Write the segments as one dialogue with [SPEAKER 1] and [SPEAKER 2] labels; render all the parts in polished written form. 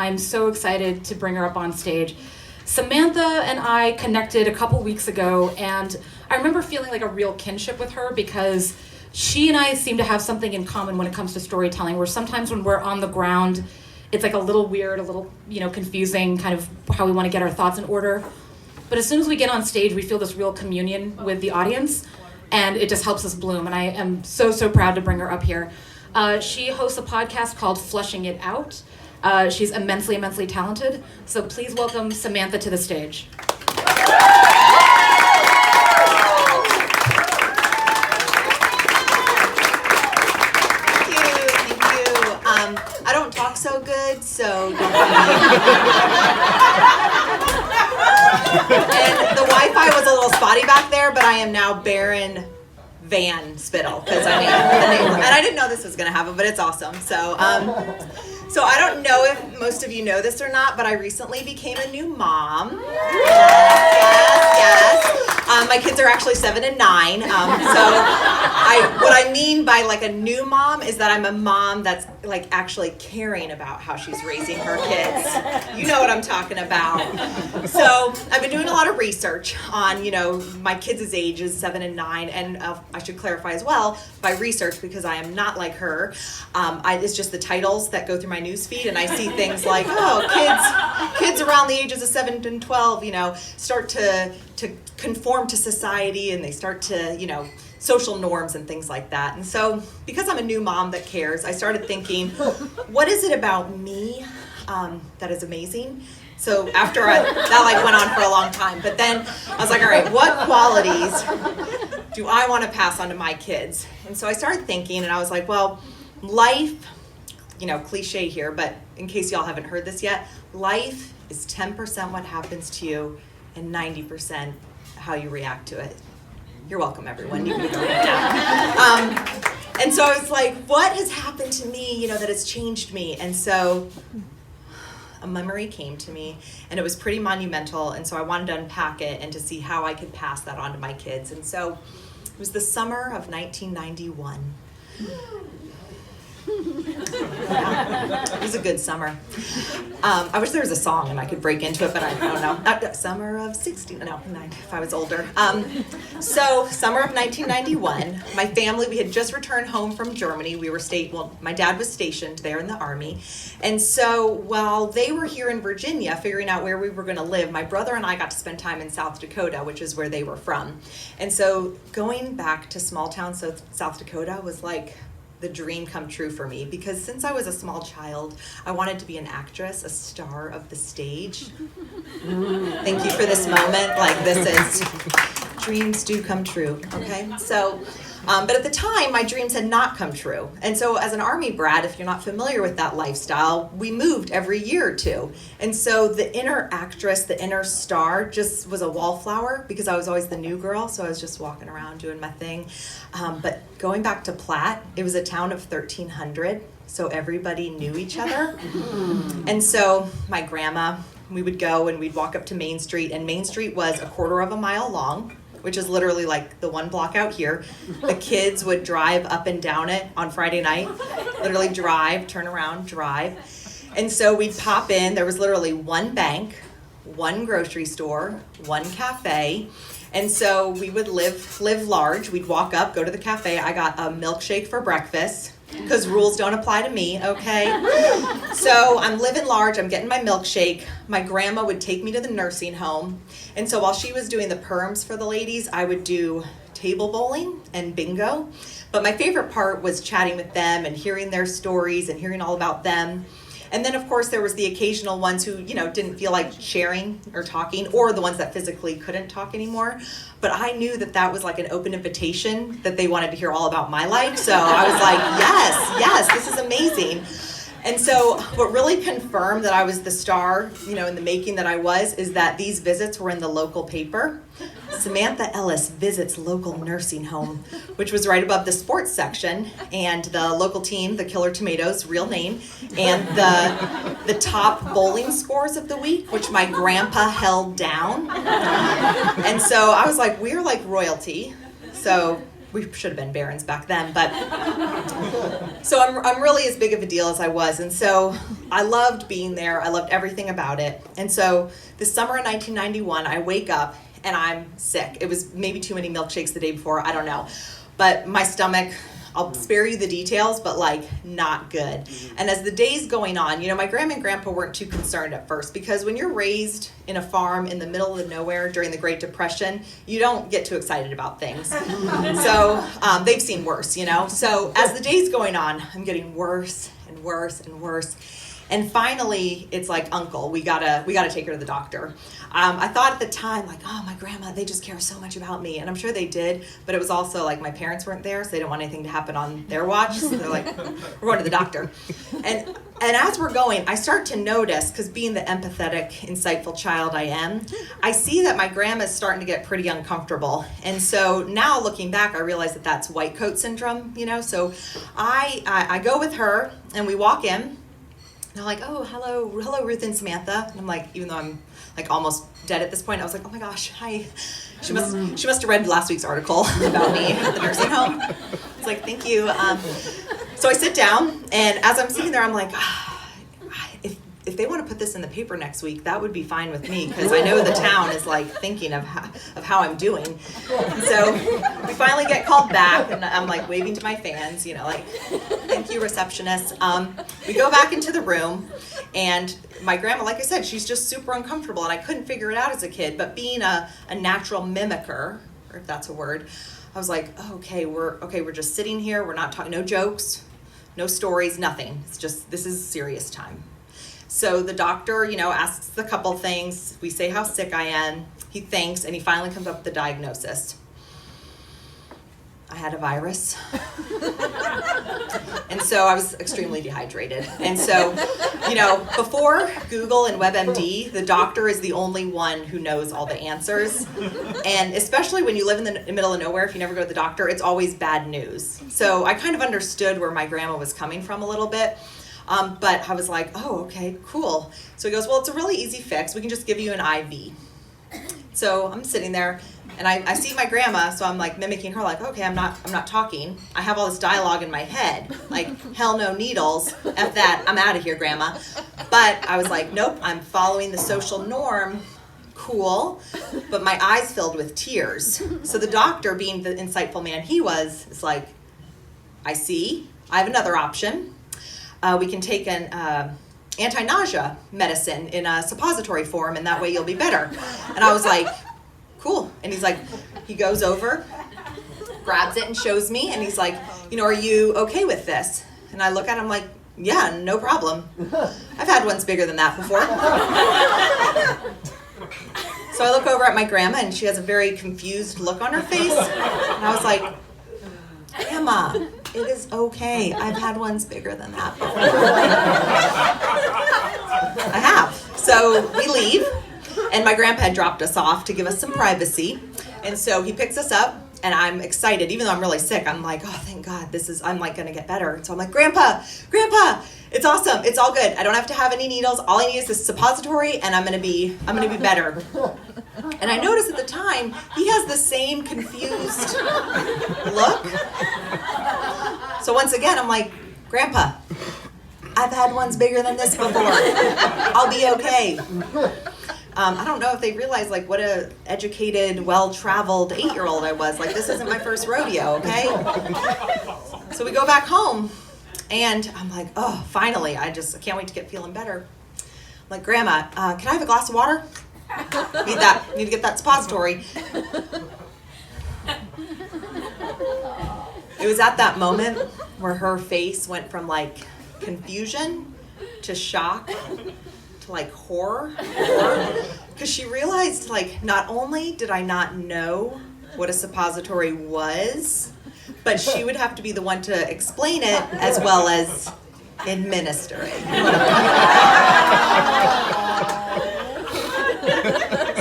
[SPEAKER 1] I'm so excited to bring her up on stage. Samantha and I connected a couple weeks ago, and I remember feeling like a real kinship with her because she and I seem to have something in common when it comes to storytelling, where sometimes when we're on the ground, it's like a little weird, a little, confusing, kind of how we want to get our thoughts in order. But as soon as we get on stage, we feel this real communion with the audience, and it just helps us bloom. And I am so, so proud to bring her up here. She hosts a podcast called Flushing It Out. She's immensely, immensely talented. So please welcome Samantha to the stage.
[SPEAKER 2] I don't talk so good, so don't And the Wi-Fi was a little spotty back there, but I am now Baron Van Spittle, because the name, and I didn't know this was going to happen, but it's awesome. So I don't know if most of you know this or not, but I recently became a new mom. Yes. My kids are actually 7 and 9. What I mean by like a new mom is that I'm a mom that's like actually caring about how she's raising her kids. You know what I'm talking about. So I've been doing a lot of research on, my kids' ages, 7 and 9, and I should clarify as well, by research, because I am not like her. It's just the titles that go through my news feed, and I see things like, kids around the ages of 7 and 12, start to conform to society, and they start to, social norms and things like that. And so because I'm a new mom that cares, I started thinking, what is it about me that is amazing? So after that went on for a long time, but then I was like, all right, what qualities do I want to pass on to my kids? And so I started thinking, and I was like, well, life, cliche here, but in case y'all haven't heard this yet, life is 10% what happens to you and 90% how you react to it. You're welcome, everyone. You can go now. And so I was like, what has happened to me, that has changed me? And so a memory came to me, and it was pretty monumental, and so I wanted to unpack it and to see how I could pass that on to my kids. And so it was the summer of 1991. It was a good summer. I wish there was a song and I could break into it, but I don't know. Summer of 16, if I was older. So summer of 1991, my family, we had just returned home from Germany. My dad was stationed there in the Army. And so while they were here in Virginia figuring out where we were going to live, my brother and I got to spend time in South Dakota, which is where they were from. And so going back to small town South Dakota was like the dream come true for me, because since I was a small child, I wanted to be an actress, a star of the stage. Thank you for this moment. Dreams do come true, okay? So, but at the time, my dreams had not come true. And so as an Army brat, if you're not familiar with that lifestyle, we moved every year or two. And so the inner actress, the inner star just was a wallflower, because I was always the new girl, so I was just walking around doing my thing. But going back to Platt, it was a town of 1,300, so everybody knew each other. And so my grandma, we would go and we'd walk up to Main Street, and Main Street was a quarter of a mile long, which is literally like the one block out here. The kids would drive up and down it on Friday night, literally drive, turn around, drive. And so we'd pop in, there was literally one bank, one grocery store, one cafe. And so we would live large. We'd walk up, go to the cafe. I got a milkshake for breakfast, because rules don't apply to me, okay? So I'm living large, I'm getting my milkshake. My grandma would take me to the nursing home. And so while she was doing the perms for the ladies, I would do table bowling and bingo. But my favorite part was chatting with them and hearing their stories and hearing all about them. And then, of course, there was the occasional ones who, didn't feel like sharing or talking, or the ones that physically couldn't talk anymore. But I knew that was like an open invitation, that they wanted to hear all about my life. So I was like, yes, this is amazing. And so what really confirmed that I was the star, in the making that I was, is that these visits were in the local paper. Samantha Ellis visits local nursing home, which was right above the sports section, and the local team, the Killer Tomatoes, real name, and the top bowling scores of the week, which my grandpa held down. And so I was like, we're like royalty. So we should have been barons back then, but so I'm really as big of a deal as I was, and so I loved being there. I loved everything about it. And so this summer in 1991, I wake up and I'm sick. It was maybe too many milkshakes the day before, I don't know, but my stomach, I'll spare you the details, but like not good. And as the day's going on, my grandma and grandpa weren't too concerned at first, because when you're raised in a farm in the middle of nowhere during the Great Depression, you don't get too excited about things. So they've seen worse, So as the day's going on, I'm getting worse and worse and worse. And finally, it's like, uncle, we gotta take her to the doctor. I thought at the time, like, oh, my grandma, they just care so much about me. And I'm sure they did, but it was also like my parents weren't there, so they didn't want anything to happen on their watch. So they're like, we're going to the doctor. And as we're going, I start to notice, because being the empathetic, insightful child I am, I see that my grandma's starting to get pretty uncomfortable. And so now looking back, I realize that that's white coat syndrome, So I go with her, and we walk in. And I'm like, oh, hello, Ruth and Samantha. And I'm like, even though I'm like almost dead at this point, I was like, oh my gosh, hi. She must have read last week's article about me at the nursing home. It's like, thank you. So I sit down, and as I'm sitting there, I'm like, if they want to put this in the paper next week, that would be fine with me, because I know the town is like thinking of how I'm doing. So we finally get called back, and I'm like waving to my fans, like, thank you, receptionist. We go back into the room, and my grandma, like I said, she's just super uncomfortable, and I couldn't figure it out as a kid, but being a natural mimicker, or if that's a word, I was like, we're just sitting here, we're not talking, no jokes, no stories, nothing. It's just, this is serious time. So the doctor, asks a couple things. We say how sick I am. He thanks, and he finally comes up with the diagnosis. I had a virus. And so I was extremely dehydrated. And so, before Google and WebMD, the doctor is the only one who knows all the answers. And especially when you live in the middle of nowhere, if you never go to the doctor, it's always bad news. So I kind of understood where my grandma was coming from a little bit. But I was like, oh, okay, cool. So he goes, well, it's a really easy fix. We can just give you an IV. So I'm sitting there, and I see my grandma, so I'm like mimicking her, like, okay, I'm not talking. I have all this dialogue in my head, like, hell no needles, F that, I'm out of here, grandma. But I was like, nope, I'm following the social norm. Cool. But my eyes filled with tears. So the doctor, being the insightful man he was, is like, I see. I have another option. We can take an anti-nausea medicine in a suppository form, and that way you'll be better. And I was like, cool. And he's like, he goes over, grabs it and shows me, and he's like, are you okay with this? And I look at him like, yeah, no problem. I've had ones bigger than that before. So I look over at my grandma, and she has a very confused look on her face. And I was like, Grandma, it is okay. I've had ones bigger than that before. I have. So we leave, and my grandpa had dropped us off to give us some privacy. And so he picks us up, and I'm excited. Even though I'm really sick, I'm like, oh, thank God, I'm like going to get better. So I'm like, Grandpa, it's awesome. It's all good. I don't have to have any needles. All I need is this suppository, and I'm going to be better. And I noticed at the time, he has the same confused look. So once again, I'm like, Grandpa, I've had ones bigger than this before. I'll be okay. I don't know if they realized like what a educated, well-traveled 8-year-old I was. Like, this isn't my first rodeo, okay? So we go back home, and I'm like, oh, finally, I can't wait to get feeling better. I'm like, Grandma, can I have a glass of water? Need to get that suppository. It was at that moment where her face went from like confusion to shock to like horror. Because she realized, like, not only did I not know what a suppository was, but she would have to be the one to explain it as well as administer it.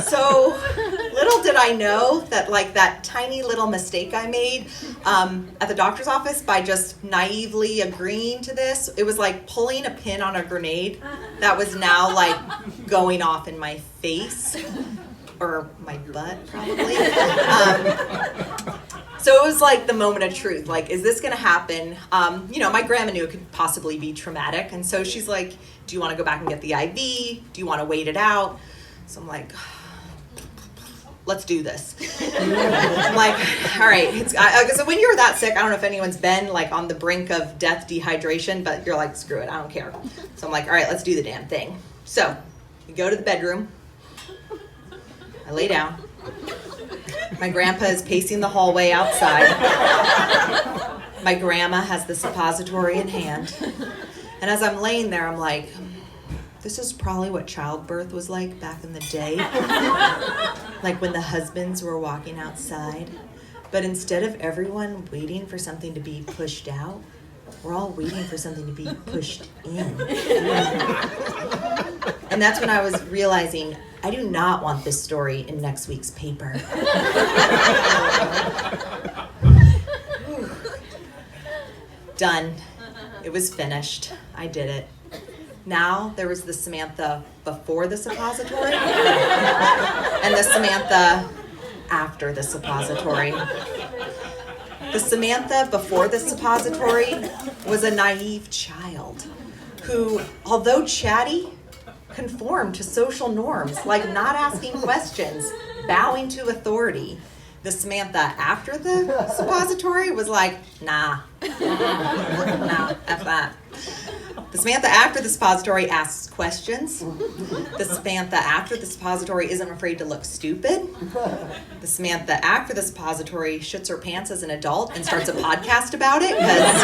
[SPEAKER 2] So little did I know that, like, that tiny little mistake I made at the doctor's office by just naively agreeing to this, it was like pulling a pin on a grenade that was now like going off in my face or my butt probably. So it was like the moment of truth. Like, is this going to happen? My grandma knew it could possibly be traumatic. And so she's like, do you want to go back and get the IV? Do you want to wait it out? So I'm like, let's do this. I'm like, all right. So when you're that sick, I don't know if anyone's been like on the brink of death, dehydration, but you're like, screw it, I don't care. So I'm like, all right, let's do the damn thing. So we go to the bedroom. I lay down. My grandpa is pacing the hallway outside. My grandma has the suppository in hand. And as I'm laying there, I'm like, this is probably what childbirth was like back in the day. Like when the husbands were walking outside. But instead of everyone waiting for something to be pushed out, we're all waiting for something to be pushed in. And that's when I was realizing, I do not want this story in next week's paper. Done. It was finished. I did it. Now there was the Samantha before the suppository and the Samantha after the suppository. The Samantha before the suppository was a naive child who, although chatty, conformed to social norms, like not asking questions, bowing to authority. The Samantha after the suppository was like, nah, F that. The Samantha after the suppository asks questions. The Samantha after the suppository isn't afraid to look stupid. The Samantha after the suppository shits her pants as an adult and starts a podcast about it because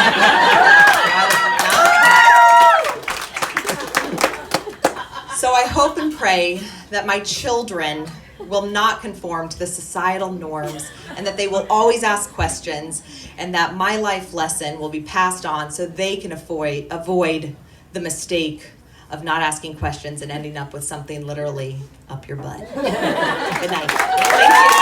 [SPEAKER 2] So I hope and pray that my children will not conform to the societal norms and that they will always ask questions and that my life lesson will be passed on so they can avoid the mistake of not asking questions and ending up with something literally up your butt. Good night. Thank you.